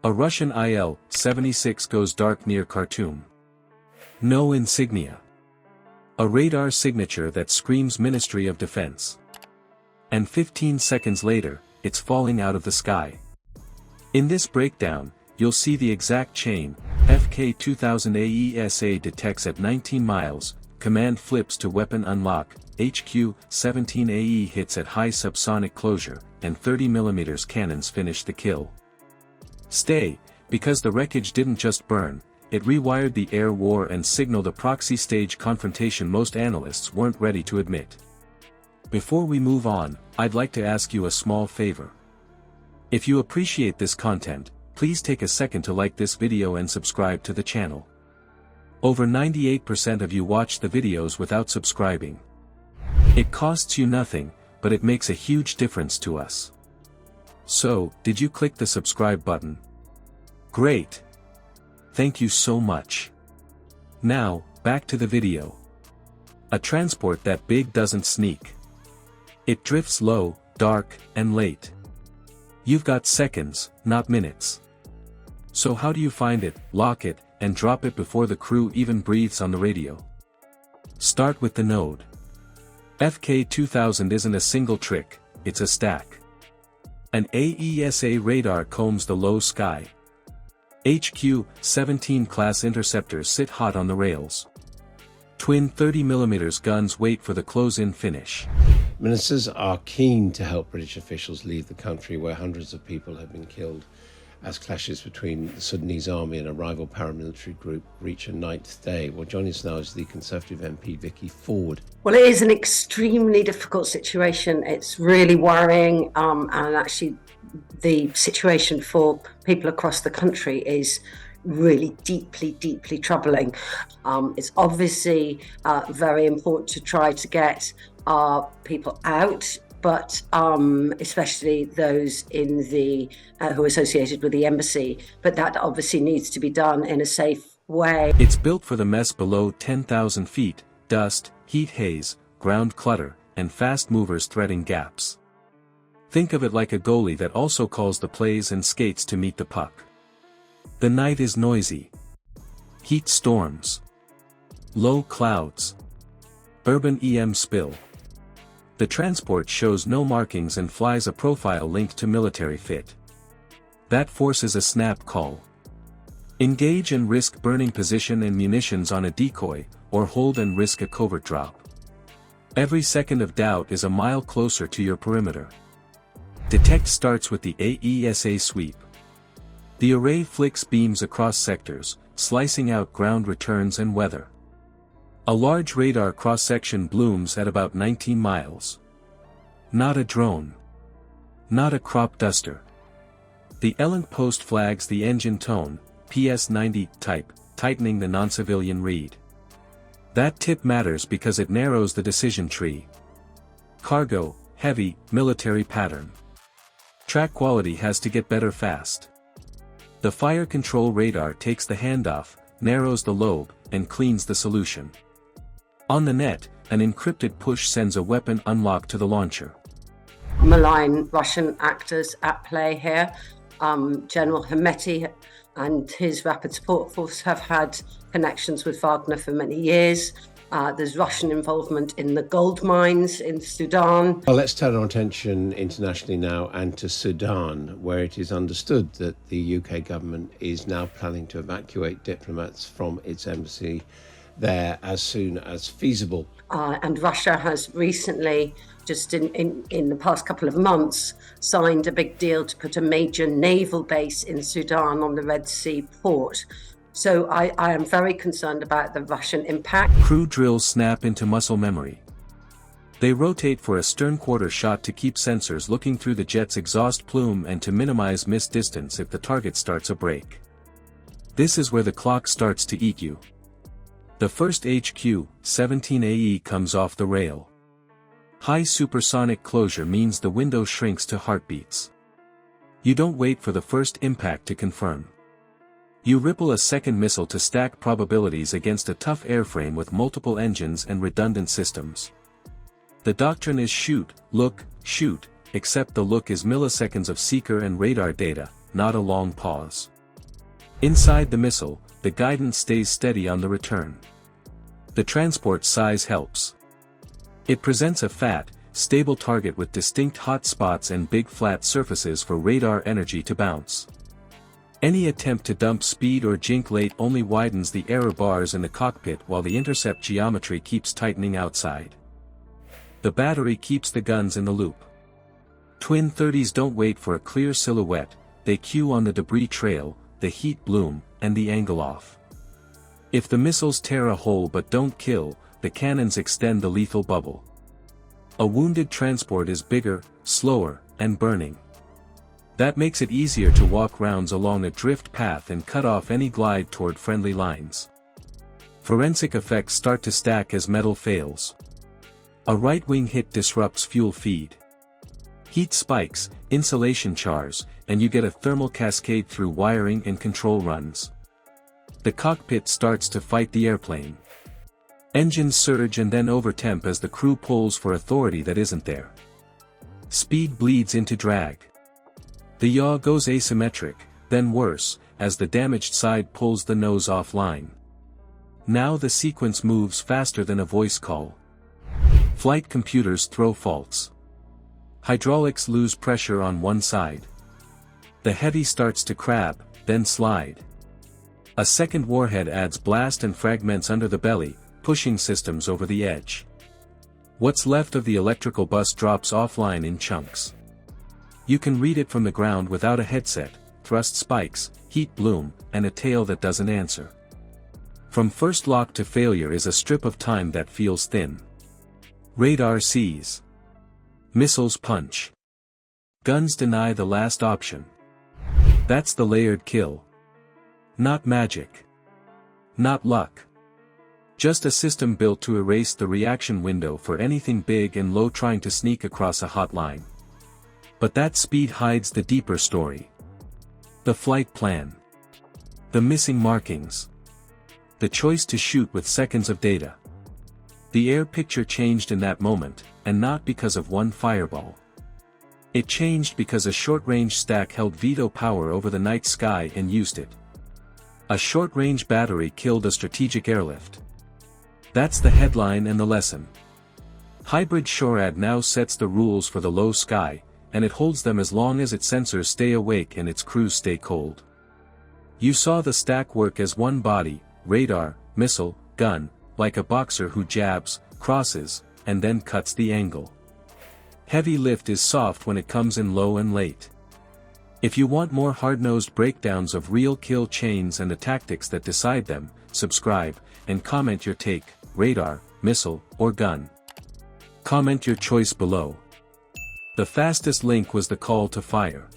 A Russian Il-76 goes dark near Khartoum. No insignia. A radar signature that screams Ministry of Defense. And 15 seconds later, it's falling out of the sky. In this breakdown, you'll see the exact chain. FK 2000 AESA detects at 19 miles, command flips to weapon unlock, HQ 17 AE hits at high subsonic closure, and 30mm cannons finish the kill. Stay, because the wreckage didn't just burn, it rewired the air war and signaled a proxy stage confrontation most analysts weren't ready to admit. Before we move on, I'd like to ask you a small favor. If you appreciate this content, please take a second to like this video and subscribe to the channel. Over 98% of you watch the videos without subscribing. It costs you nothing, but it makes a huge difference to us. So, did you click the subscribe button? Great! Thank you so much. Now, back to the video. A transport that big doesn't sneak. It drifts low, dark, and late. You've got seconds, not minutes. So how do you find it, lock it, and drop it before the crew even breathes on the radio? Start with the node. FK 2000 isn't a single trick, it's a stack. An AESA radar combs the low sky. HQ 17 class interceptors sit hot on the rails. Twin 30mm guns wait for the close-in finish. Ministers are keen to help British officials leave the country where hundreds of people have been killed as clashes between the Sudanese army and a rival paramilitary group reach a ninth day. Well, joining us now is the Conservative MP Vicky Ford. Well, it is an extremely difficult situation. It's really worrying, and actually the situation for people across the country is really deeply troubling. It's obviously very important to try to get our people out, but especially those in the who are associated with the embassy. But that obviously needs to be done in a safe way. It's built for the mess below 10,000 feet, dust, heat haze, ground clutter, and fast movers threading gaps. Think of it like a goalie that also calls the plays and skates to meet the puck. The night is noisy. Heat storms. Low clouds. Urban EM spill. The transport shows no markings and flies a profile linked to military fit. That forces a snap call. Engage and risk burning position and munitions on a decoy, or hold and risk a covert drop. Every second of doubt is a mile closer to your perimeter. Detect starts with the AESA sweep. The array flicks beams across sectors, slicing out ground returns and weather. A large radar cross-section blooms at about 19 miles. Not a drone. Not a crop duster. The Elant post flags the engine tone, PS90 type, tightening the non-civilian read. That tip matters because it narrows the decision tree. Cargo, heavy, military pattern. Track quality has to get better fast. The fire control radar takes the handoff, narrows the lobe, and cleans the solution. On the net, an encrypted push sends a weapon unlock to the launcher. Malign Russian actors at play here. General Hemeti and his rapid support force have had connections with Wagner for many years. There's Russian involvement in the gold mines in Sudan. Well, let's turn our attention internationally now and to Sudan, where it is understood that the UK government is now planning to evacuate diplomats from its embassy there as soon as feasible. And Russia has recently, just in the past couple of months, signed a big deal to put a major naval base in Sudan on the Red Sea port. So I am very concerned about the Russian impact. Crew drills snap into muscle memory. They rotate for a stern quarter shot to keep sensors looking through the jet's exhaust plume and to minimize missed distance if the target starts a break. This is where the clock starts to eat you. The first HQ 17 AE comes off the rail. High supersonic closure means the window shrinks to heartbeats. You don't wait for the first impact to confirm. You ripple a second missile to stack probabilities against a tough airframe with multiple engines and redundant systems. The doctrine is shoot, look, shoot, except the look is milliseconds of seeker and radar data, not a long pause. Inside the missile, the guidance stays steady on the return. The transport size helps. It presents a fat, stable target with distinct hot spots and big flat surfaces for radar energy to bounce. Any attempt to dump speed or jink late only widens the error bars in the cockpit while the intercept geometry keeps tightening outside. The battery keeps the guns in the loop. Twin 30s don't wait for a clear silhouette, they cue on the debris trail, the heat bloom, and the angle off. If the missiles tear a hole but don't kill, the cannons extend the lethal bubble. A wounded transport is bigger, slower, and burning. That makes it easier to walk rounds along a drift path and cut off any glide toward friendly lines. Forensic effects start to stack as metal fails. A right-wing hit disrupts fuel feed. Heat spikes, insulation chars, and you get a thermal cascade through wiring and control runs. The cockpit starts to fight the airplane. Engines surge and then overtemp as the crew pulls for authority that isn't there. Speed bleeds into drag. The yaw goes asymmetric, then worse, as the damaged side pulls the nose offline. Now the sequence moves faster than a voice call. Flight computers throw faults. Hydraulics lose pressure on one side. The heavy starts to crab, then slide. A second warhead adds blast and fragments under the belly, pushing systems over the edge. What's left of the electrical bus drops offline in chunks. You can read it from the ground without a headset, thrust spikes, heat bloom, and a tail that doesn't answer. From first lock to failure is a strip of time that feels thin. Radar sees. Missiles punch. Guns deny the last option. That's the layered kill. Not magic. Not luck. Just a system built to erase the reaction window for anything big and low trying to sneak across a hot line. But that speed hides the deeper story. The flight plan. The missing markings. The choice to shoot with seconds of data. The air picture changed in that moment, and not because of one fireball. It changed because a short-range stack held veto power over the night sky and used it. A short-range battery killed a strategic airlift. That's the headline and the lesson. Hybrid SHORAD now sets the rules for the low sky, and it holds them as long as its sensors stay awake and its crews stay cold. You saw the stack work as one body, radar, missile, gun, like a boxer who jabs, crosses, and then cuts the angle. Heavy lift is soft when it comes in low and late. If you want more hard-nosed breakdowns of real kill chains and the tactics that decide them, subscribe, and comment your take, radar, missile, or gun. Comment your choice below. The fastest link was the call to fire.